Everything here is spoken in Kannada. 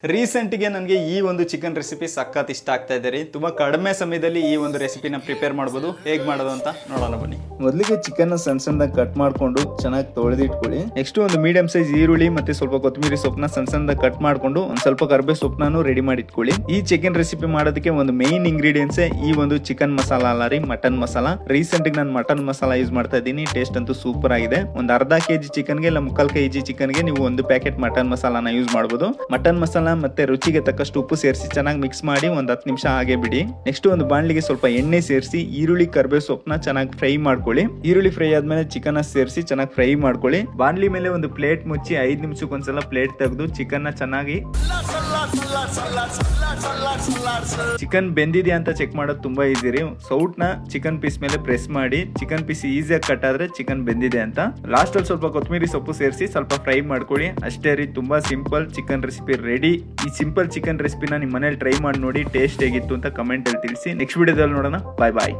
ರೀಸೆಂಟ್ಗೆ ನನಗೆ ಈ ಒಂದು ಚಿಕನ್ ರೆಸಿಪಿ ಸಖತ್ ಇಷ್ಟ ಆಗ್ತಾ ಇದೆ ರೀ. ತುಂಬಾ ಕಡಿಮೆ ಸಮಯದಲ್ಲಿ ಈ ಒಂದು ರೆಸಿಪಿನ ಪ್ರಿಪೇರ್ ಮಾಡ್ಬೋದು. ಹೇಗೆ ಮಾಡೋದು ಅಂತ ನೋಡೋಣ ಬನ್ನಿ. ಮೊದಲಿಗೆ ಚಿಕನ್ ಸಣ್ಣ ಸಣ್ಣದಾಗಿ ಕಟ್ ಮಾಡ್ಕೊಂಡು ಚೆನ್ನಾಗಿ ತೊಳೆದಿಟ್ಕೊಳ್ಳಿ. ನೆಕ್ಸ್ಟ್ ಒಂದು ಮೀಡಿಯಂ ಸೈಜ್ ಈರುಳ್ಳಿ ಮತ್ತೆ ಸ್ವಲ್ಪ ಕೊತ್ತಂಬರಿ ಸೊಪ್ಪನ್ನ ಸಣ್ಣ ಸಣ್ಣದಾಗಿ ಕಟ್ ಮಾಡ್ಕೊಂಡು ಒಂದ್ ಸ್ವಲ್ಪ ಕರ್ಬೇ ಸೊಪ್ಪನ್ನು ರೆಡಿ ಮಾಡಿ ಇಟ್ಕೊಳ್ಳಿ. ಈ ಚಿಕನ್ ರೆಸಿಪಿ ಮಾಡೋದಕ್ಕೆ ಒಂದು ಮೇನ್ ಇಂಗ್ರೀಡಿಯೆಂಟ್ಸ್ ಈ ಒಂದು ಚಿಕನ್ ಮಸಾಲ ಅಲ್ಲ ರೀ, ಮಟನ್ ಮಸಾಲ. ರೀಸೆಂಟ್ ನಾನು ಮಟನ್ ಮಸಾಲ ಯೂಸ್ ಮಾಡ್ತಾ ಇದ್ದೀನಿ. ಟೇಸ್ಟ್ ಅಂತೂ ಸೂಪರ್ ಆಗಿದೆ. ಒಂದು ಅರ್ಧ ಕೆಜಿ ಚಿಕನ್ಗೆ ಇಲ್ಲ ಮುಕ್ಕಾಲ್ ಕೆಜಿ ಚಿಕನ್ಗೆ ನೀವು ಒಂದು ಪ್ಯಾಕೆಟ್ ಮಟನ್ ಮಸಾಲಾನ ಯೂಸ್ ಮಾಡಬಹುದು. ಮಟನ್ ಮಸಾಲ ಮತ್ತೆ ರುಚಿಗೆ ತಕ್ಕಷ್ಟು ಉಪ್ಪು ಸೇರಿಸಿ ಚೆನ್ನಾಗಿ ಮಿಕ್ಸ್ ಮಾಡಿ ಒಂದ್ 10 ನಿಮಿಷ ಹಾಗೆ ಬಿಡಿ. ನೆಕ್ಸ್ಟ್ ಒಂದು ಬಾಣಲಿಗೆ ಸ್ವಲ್ಪ ಎಣ್ಣೆ ಸೇರಿಸಿ ಈರುಳ್ಳಿ ಕರ್ಬೇ ಸೊಪ್ಪನ್ನ ಚೆನ್ನಾಗಿ ಫ್ರೈ ಮಾಡ್ಕೊಳ್ಳಿ. ಈರುಳ್ಳಿ ಫ್ರೈ ಆದ್ಮೇಲೆ ಚಿಕನ್ ಸೇರಿಸಿ ಚೆನ್ನಾಗಿ ಫ್ರೈ ಮಾಡ್ಕೊಳ್ಳಿ. ಬಾಣಲಿ ಮೇಲೆ ಒಂದು ಪ್ಲೇಟ್ ಮುಚ್ಚಿ 5 ನಿಮಿಷಕ್ಕೆ ಒಂದ್ಸಲ ಪ್ಲೇಟ್ ತೆಗೆದು ಚಿಕನ್ ಚೆನ್ನಾಗಿ ಚಿಕನ್ ಬೆಂದಿದೆ ಅಂತ ಚೆಕ್ ಮಾಡೋದು ತುಂಬಾ ಈಸಿ ರೀ. ಸೌಟ್ ನ ಚಿಕನ್ ಪೀಸ್ ಮೇಲೆ ಪ್ರೆಸ್ ಮಾಡಿ ಚಿಕನ್ ಪೀಸ್ ಈಸಿಯಾಗಿ ಕಟ್ ಆದ್ರೆ ಚಿಕನ್ ಬೆಂದಿದೆ ಅಂತ. ಲಾಸ್ಟ್ ಅಲ್ಲಿ ಸ್ವಲ್ಪ ಕೊತ್ತಂಬರಿ ಸೊಪ್ಪು ಸೇರಿಸಿ ಸ್ವಲ್ಪ ಫ್ರೈ ಮಾಡ್ಕೊಳ್ಳಿ. ಅಷ್ಟೇ ರೀ, ತುಂಬಾ ಸಿಂಪಲ್ ಚಿಕನ್ ರೆಸಿಪಿ ರೆಡಿ. ಈ ಸಿಂಪಲ್ ಚಿಕನ್ ರೆಸಿಪಿನ ನಿಮ್ಮ ಮನೇಲಿ ಟ್ರೈ ಮಾಡಿ ನೋಡಿ. ಟೇಸ್ಟ್ ಹೇಗಿತ್ತು ಅಂತ ಕಮೆಂಟ್ ಅಲ್ಲಿ ತಿಳಿಸಿ. ನೆಕ್ಸ್ಟ್ ವಿಡಿಯೋದಲ್ಲಿ ನೋಡೋಣ. ಬಾಯ್ ಬಾಯ್.